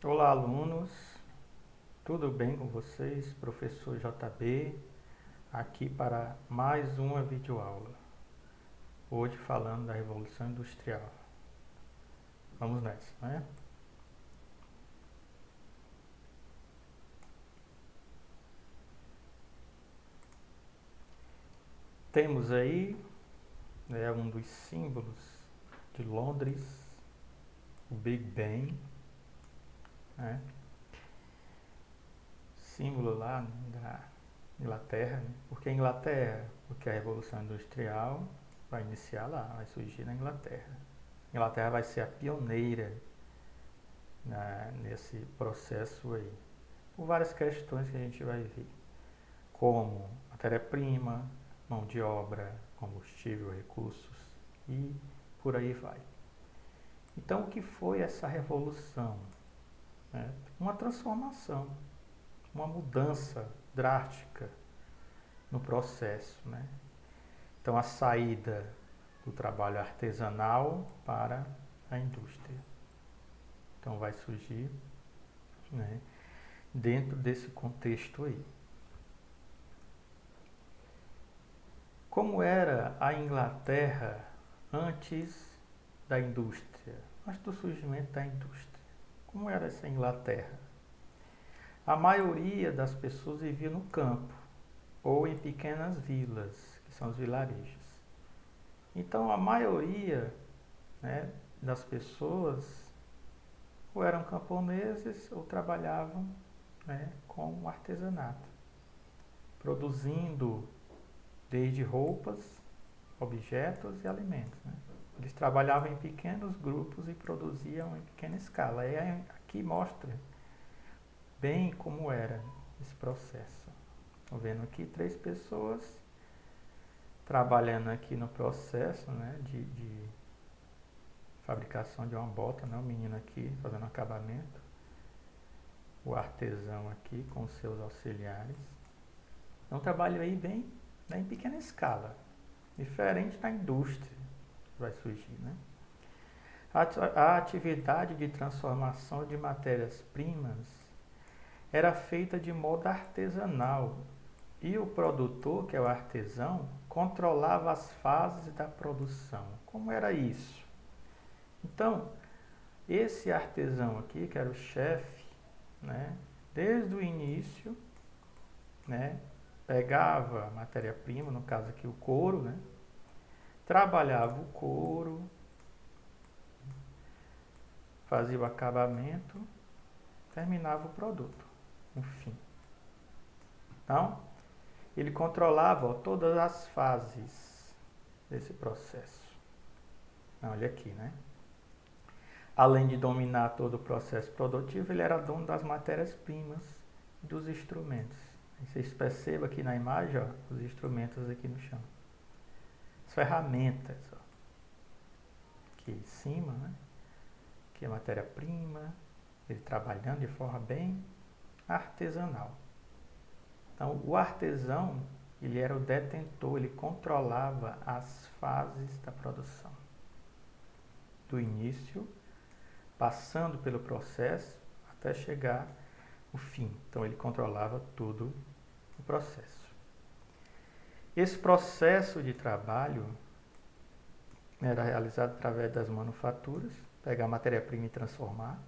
Olá, alunos, tudo bem com vocês? Professor JB, aqui para mais uma videoaula. Hoje falando da Revolução Industrial. Vamos nessa, né? Temos aí um dos símbolos de Londres, o Big Ben, né? Símbolo lá da Inglaterra, né? Por que Inglaterra? Porque a Revolução Industrial vai iniciar lá, vai surgir na Inglaterra. A Inglaterra vai ser a pioneira nesse processo aí, por várias questões que a gente vai ver, como matéria-prima, mão de obra, combustível, recursos e por aí vai. Então, o que foi essa revolução? Né? Uma transformação, uma mudança drástica no processo. Né? Então, a saída do trabalho artesanal para a indústria. Então, vai surgir, né, dentro desse contexto aí. Como era a Inglaterra antes da indústria, antes do surgimento da indústria? Como era essa Inglaterra? A maioria das pessoas vivia no campo ou em pequenas vilas, que são os vilarejos. Então a maioria, né, das pessoas ou eram camponeses ou trabalhavam, né, com o artesanato, produzindo desde roupas, objetos e alimentos. Né? Eles trabalhavam em pequenos grupos e produziam em pequena escala. E aqui mostra bem como era esse processo. Estou vendo aqui 3 pessoas trabalhando aqui no processo, né, de fabricação de uma bota, né? O menino aqui fazendo acabamento, o artesão aqui com os seus auxiliares. É um trabalho aí bem, em pequena escala, diferente da indústria que vai surgir, né? A atividade de transformação de matérias-primas era feita de modo artesanal e o produtor, que é o artesão, controlava as fases da produção. Como era isso? Então, esse artesão aqui, que era o chefe, né, desde o início, né, pegava a matéria-prima, no caso aqui o couro, né, trabalhava o couro, fazia o acabamento, terminava o produto, no fim. Então, ele controlava, ó, todas as fases desse processo. Olha aqui, né? Além de dominar todo o processo produtivo, ele era dono das matérias-primas e dos instrumentos. Vocês percebam aqui na imagem, ó, os instrumentos aqui no chão. As ferramentas, ó, aqui em cima, né? Aqui é matéria-prima, ele trabalhando de forma bem artesanal. Então, o artesão, ele era o detentor, ele controlava as fases da produção. Do início, passando pelo processo, até chegar ao fim. Então, ele controlava todo o processo. Esse processo de trabalho era realizado através das manufaturas, pegar a matéria-prima e transformar,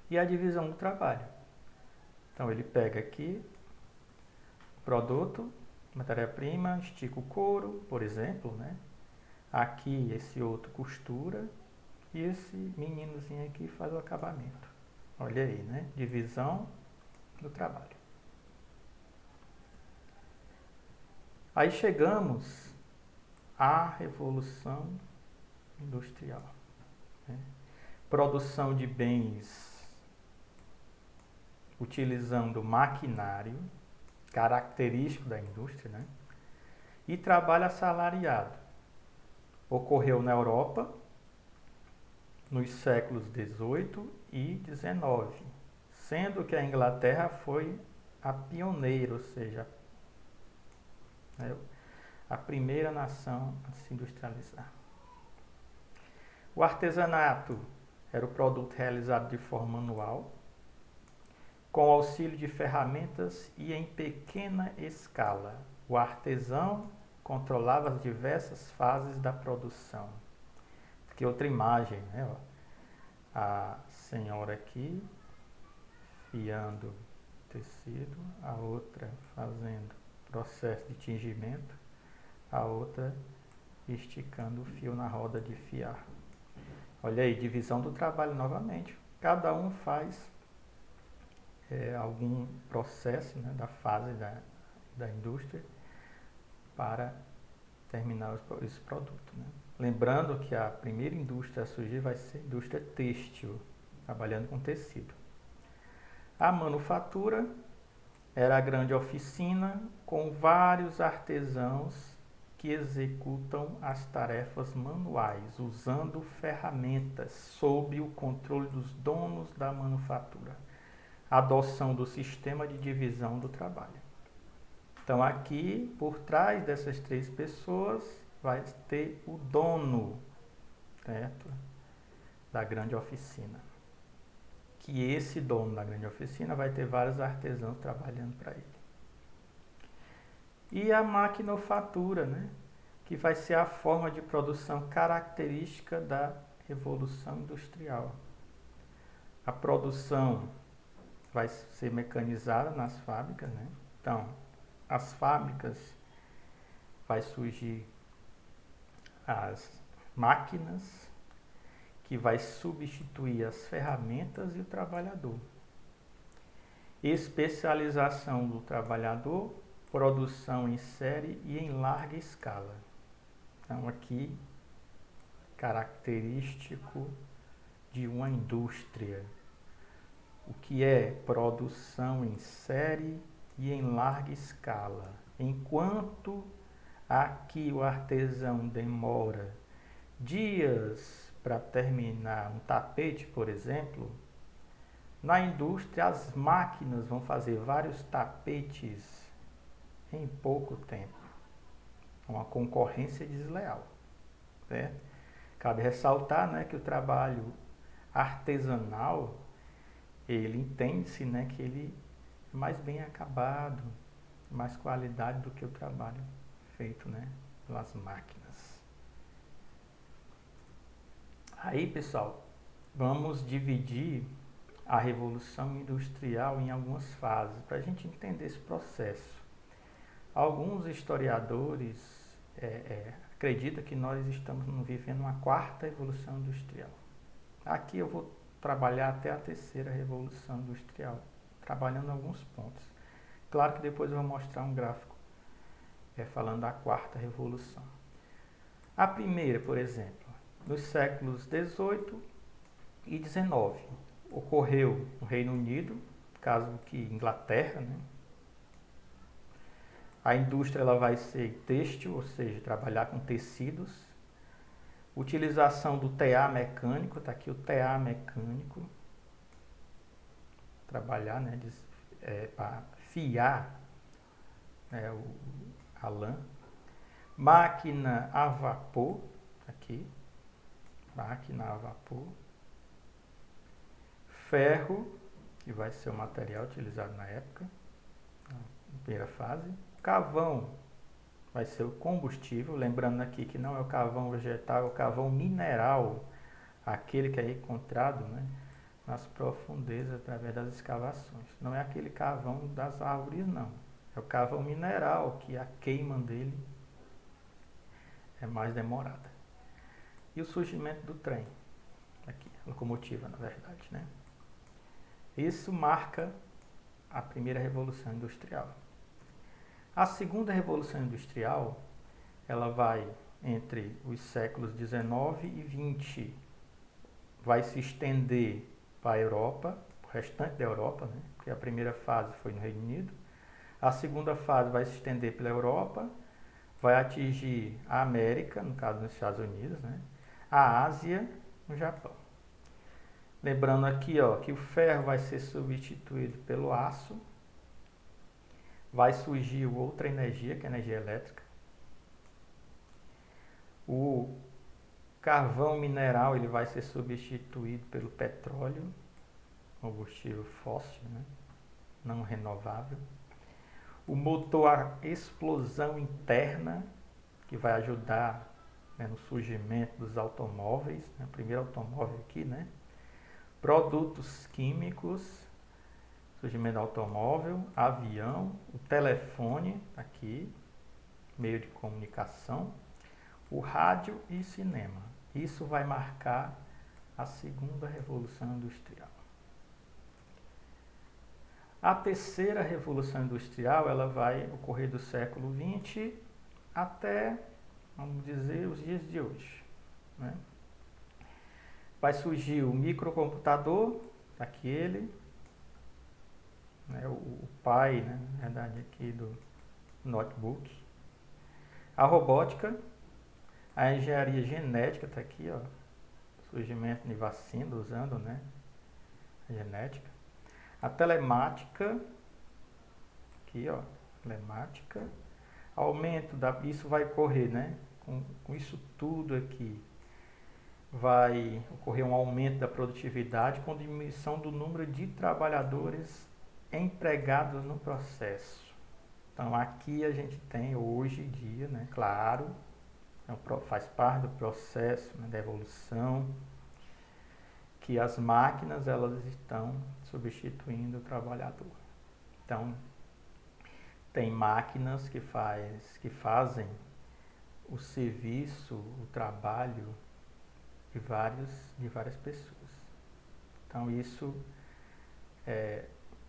e a divisão do trabalho. Então, ele pega aqui produto, matéria-prima, estica o couro, por exemplo, né? Aqui esse outro costura e esse meninozinho aqui faz o acabamento. Olha aí, né? Divisão do trabalho. Aí chegamos à Revolução Industrial. Né? Produção de bens utilizando maquinário, característico da indústria, né? E trabalho assalariado. Ocorreu na Europa nos séculos XVIII e XIX, sendo que a Inglaterra foi a pioneira, ou seja, né, a primeira nação a se industrializar. O artesanato Era o produto realizado de forma manual, com auxílio de ferramentas e em pequena escala. O artesão controlava as diversas fases da produção. Aqui outra imagem, né? Ó. A senhora aqui fiando tecido, a outra fazendo processo de tingimento, a outra esticando o fio na roda de fiar. Olha aí, divisão do trabalho novamente. Cada um faz algum processo, né, da fase da indústria para terminar esse produto. Né? Lembrando que a primeira indústria a surgir vai ser a indústria têxtil, trabalhando com tecido. A manufatura era a grande oficina com vários artesãos que executam as tarefas manuais, usando ferramentas sob o controle dos donos da manufatura. Adoção do sistema de divisão do trabalho. Então aqui, por trás dessas três pessoas, vai ter o dono, certo? Da grande oficina. Que esse dono da grande oficina vai ter vários artesãos trabalhando para ele. E a maquinofatura, né? Que vai ser a forma de produção característica da Revolução Industrial. A produção vai ser mecanizada nas fábricas, né? Então, as fábricas vai surgir as máquinas que vai substituir as ferramentas e o trabalhador. Especialização do trabalhador, produção em série e em larga escala. Então aqui, característico de uma indústria. O que é produção em série e em larga escala. Enquanto aqui o artesão demora dias para terminar um tapete, por exemplo, na indústria as máquinas vão fazer vários tapetes em pouco tempo. Uma concorrência desleal. Certo? Cabe ressaltar, né, que o trabalho artesanal, ele entende-se, né, que ele é mais bem acabado, mais qualidade do que o trabalho feito, né, pelas máquinas. Aí, pessoal, vamos dividir a Revolução Industrial em algumas fases, para a gente entender esse processo. Alguns historiadores acreditam que nós estamos vivendo uma quarta Revolução Industrial. Aqui eu vou trabalhar até a terceira Revolução Industrial, trabalhando alguns pontos. Claro que depois eu vou mostrar um gráfico falando da quarta Revolução. A primeira, por exemplo, nos séculos XVIII e XIX, ocorreu no Reino Unido, caso que Inglaterra, né? A indústria ela vai ser têxtil, ou seja, trabalhar com tecidos. Utilização do TA mecânico, está aqui o TA mecânico. Trabalhar, né, para fiar a lã. Máquina a vapor, aqui. Máquina a vapor. Ferro, que vai ser o material utilizado na época, na primeira fase. Carvão vai ser o combustível, lembrando aqui que não é o carvão vegetal, é o carvão mineral, aquele que é encontrado, né, nas profundezas através das escavações. Não é aquele carvão das árvores, não. É o carvão mineral, que a queima dele é mais demorada. E o surgimento do trem, aqui, locomotiva, na verdade, né? Isso marca a primeira Revolução Industrial. A segunda Revolução Industrial, ela vai entre os séculos 19 e 20, vai se estender para a Europa, o restante da Europa, né? Porque a primeira fase foi no Reino Unido. A segunda fase vai se estender pela Europa, vai atingir a América, no caso nos Estados Unidos, né? A Ásia, no Japão. Lembrando aqui, ó, que o ferro vai ser substituído pelo aço. Vai surgir outra energia, que é a energia elétrica. O Carvão mineral ele vai ser substituído pelo petróleo, combustível fóssil, né? Não renovável. O motor a explosão interna, que vai ajudar, né, no surgimento dos automóveis, né? O primeiro automóvel aqui, né? Produtos químicos, surgimento do automóvel, avião, o telefone, aqui, meio de comunicação, o rádio e cinema. Isso vai marcar a segunda revolução industrial. A terceira revolução industrial, ela vai ocorrer do século XX até, vamos dizer, os dias de hoje, né? Vai surgir o microcomputador, aquele, né, o pai, né, na verdade, aqui do notebook. A robótica, a engenharia genética, está aqui, ó, surgimento de vacina usando, né, a genética. A telemática, aqui, ó, telemática. Aumento isso vai ocorrer, né, com isso tudo aqui. Vai ocorrer um aumento da produtividade com diminuição do número de trabalhadores empregados no processo. Então aqui a gente tem hoje em dia, né, claro, faz parte do processo, né, da evolução, que as máquinas elas estão substituindo o trabalhador. Então tem máquinas que fazem o serviço, o trabalho de várias pessoas. Então isso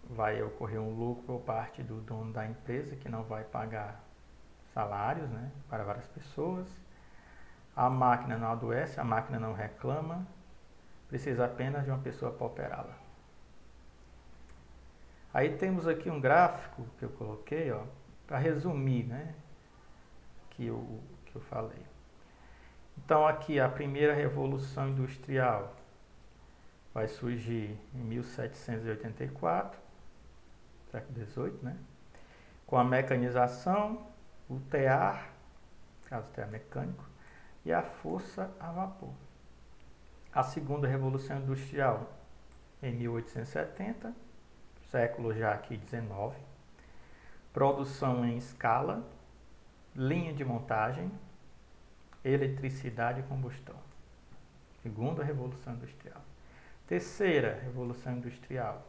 vai ocorrer um lucro por parte do dono da empresa, que não vai pagar salários, né, para várias pessoas. A máquina não adoece, a máquina não reclama, precisa apenas de uma pessoa para operá-la. Aí temos aqui um gráfico que eu coloquei, ó, para resumir, né, que eu falei. Então aqui a primeira revolução industrial vai surgir em 1784, século XVIII, né? Com a mecanização, o tear, caso tear mecânico, e a força a vapor. A segunda revolução industrial em 1870, século já aqui XIX, produção em escala, linha de montagem, eletricidade e combustão. Segunda revolução industrial. Terceira revolução industrial,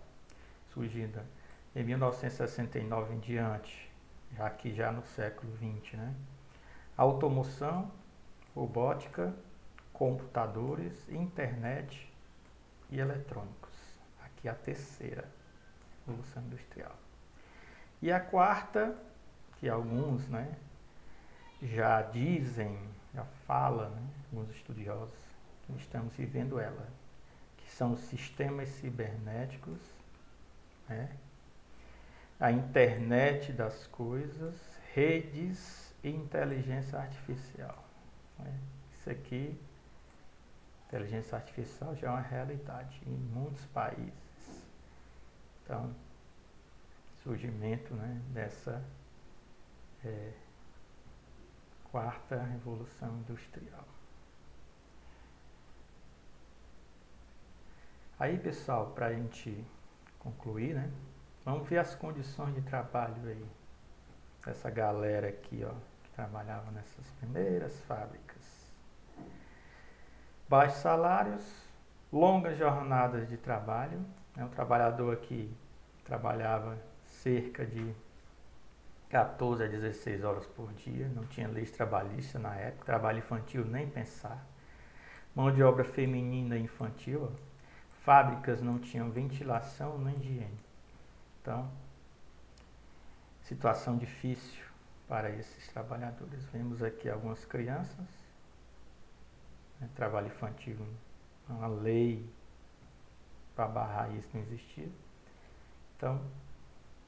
surgida em 1969 em diante, aqui já no século XX, né? Automoção, robótica, computadores, internet e eletrônicos. Aqui a terceira revolução industrial. E a quarta, que alguns, né, já dizem, já falam, né, alguns estudiosos, que estamos vivendo ela, que são os sistemas cibernéticos, né, a internet das coisas, redes e inteligência artificial, né. Isso aqui, inteligência artificial já é uma realidade em muitos países. Então, surgimento, né, dessa quarta revolução industrial. Aí, pessoal, para a gente concluir, né, vamos ver as condições de trabalho aí dessa galera aqui, ó, que trabalhava nessas primeiras fábricas. Baixos salários, longas jornadas de trabalho, né, um trabalhador aqui trabalhava cerca de 14 a 16 horas por dia, não tinha leis trabalhistas na época, trabalho infantil nem pensar, mão de obra feminina e infantil, ó. Fábricas não tinham ventilação nem higiene. Então, situação difícil para esses trabalhadores. Vemos aqui algumas crianças, né, trabalho infantil, uma lei para barrar isso não existia. Então,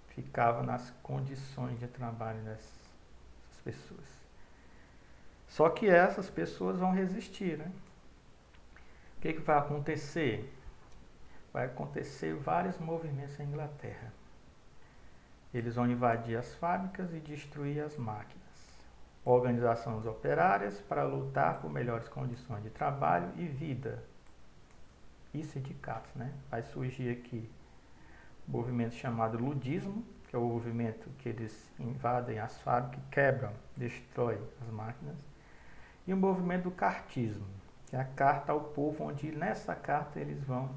ficava nas condições de trabalho dessas pessoas. Só que essas pessoas vão resistir, né? O que vai acontecer? Vai acontecer vários movimentos na Inglaterra. Eles vão invadir as fábricas e destruir as máquinas. organizações operárias para lutar por melhores condições de trabalho e vida. E sindicatos, né? Vai surgir aqui um movimento chamado ludismo, que é o movimento que eles invadem as fábricas, quebram, destroem as máquinas. E o movimento do cartismo, que é a carta ao povo, onde nessa carta eles vão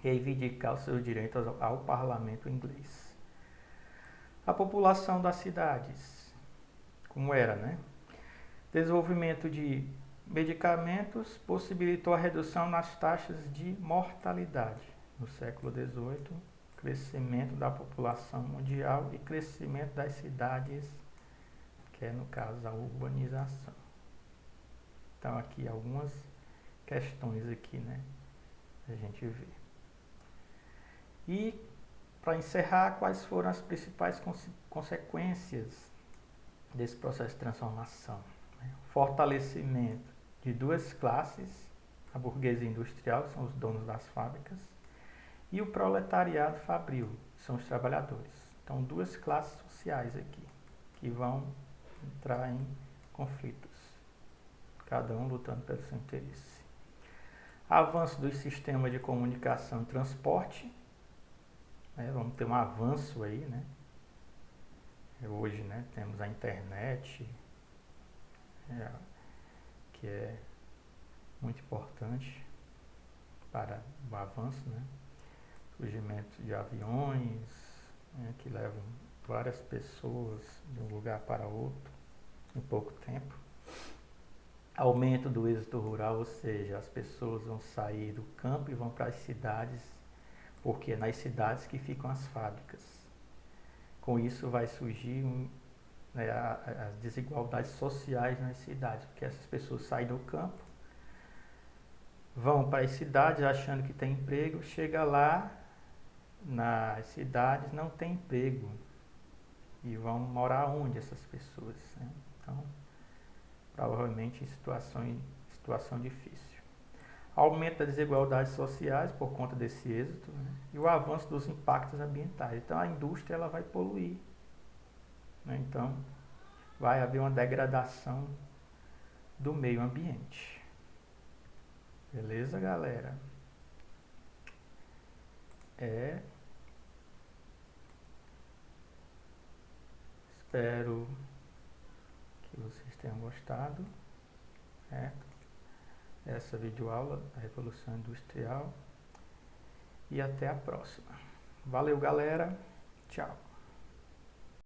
reivindicar os seus direitos ao parlamento inglês. A população das cidades, como era, né? Desenvolvimento de medicamentos possibilitou a redução nas taxas de mortalidade. No século XVIII, crescimento da população mundial e crescimento das cidades, que é no caso a urbanização. Então aqui algumas questões aqui, né? A gente vê. E para encerrar, quais foram as principais consequências desse processo de transformação? Fortalecimento de duas classes, a burguesia industrial, que são os donos das fábricas, e o proletariado fabril, que são os trabalhadores. Então, duas classes sociais aqui, que vão entrar em conflitos, cada um lutando pelo seu interesse. Avanço dos sistemas de comunicação e transporte, né? Vamos ter um avanço aí, né? Hoje, né, temos a internet, que é muito importante para o avanço, né? Surgimento de aviões, né, que levam várias pessoas de um lugar para outro em pouco tempo. Aumento do êxito rural, ou seja, as pessoas vão sair do campo e vão para as cidades, porque é nas cidades que ficam as fábricas. Com isso vai surgir né, as desigualdades sociais nas cidades, porque essas pessoas saem do campo, vão para as cidades achando que tem emprego, chega lá nas cidades não tem emprego e vão morar onde essas pessoas, né? Então, provavelmente em situação difícil. Aumento das desigualdades sociais por conta desse êxito, né? E o avanço dos impactos ambientais. Então a indústria ela vai poluir, né? Então vai haver uma degradação do meio ambiente. Beleza, galera? Espero que vocês tenham gostado, certo? Essa videoaula da Revolução Industrial. E até a próxima. Valeu, galera. Tchau.